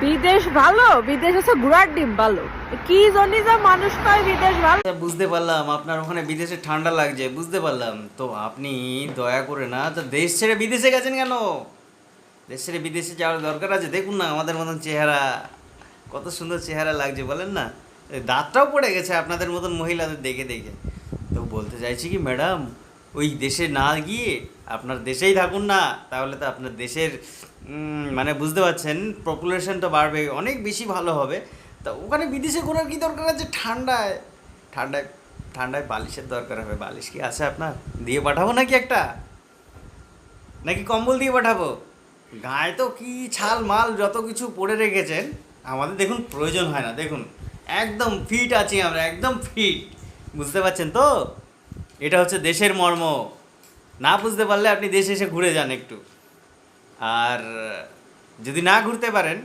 বিদেশ ভালো, বিদেশ হচ্ছে ঘোড়ার ডিম ভালো। কি জানি যা মানুষ কয় বিদেশ ভালো। বুঝতে পারলাম আপনার ওখানে বিদেশে ঠান্ডা লাগছে, বুঝতে পারলাম। তো আপনি দয়া করে না তো দেশ ছেড়ে বিদেশে গেছেন কেন? দেশ ছেড়ে বিদেশে যাওয়ার দরকার আছে? দেখুন না আমাদের মতন চেহারা, কত সুন্দর চেহারা লাগছে বলেন না। এই দাঁতটাও পড়ে গেছে আপনাদের মতন মহিলাদের দেখে দেখে। তো বলতে চাইছি কি ম্যাডাম, ওই দেশে না গিয়ে আপনার দেশেই থাকুন না, তাহলে তো আপনার দেশের মানে বুঝতে পারছেন পপুলেশনটা বাড়বে, অনেক বেশি ভালো হবে। তা ওখানে বিদেশে ঘোরার কী দরকার আছে? ঠান্ডায় ঠান্ডায় ঠান্ডায় বালিশের দরকার হবে। বালিশ কি আছে আপনার? দিয়ে পাঠাবো নাকি একটা, নাকি কম্বল দিয়ে পাঠাবো? গায়ে তো কি ছাল মাল যত কিছু পরে রেখেছেন, আমাদের দেখুন প্রয়োজন হয় না। দেখুন একদম ফিট আছি আমরা, একদম ফিট। বুঝতে পারছেন তো? এটা হচ্ছে দেশের মর্ম। না বুঝতে পারলে আপনি দেশে এসে ঘুরে যান একটু। আর যদি না ঘুরতে পারেন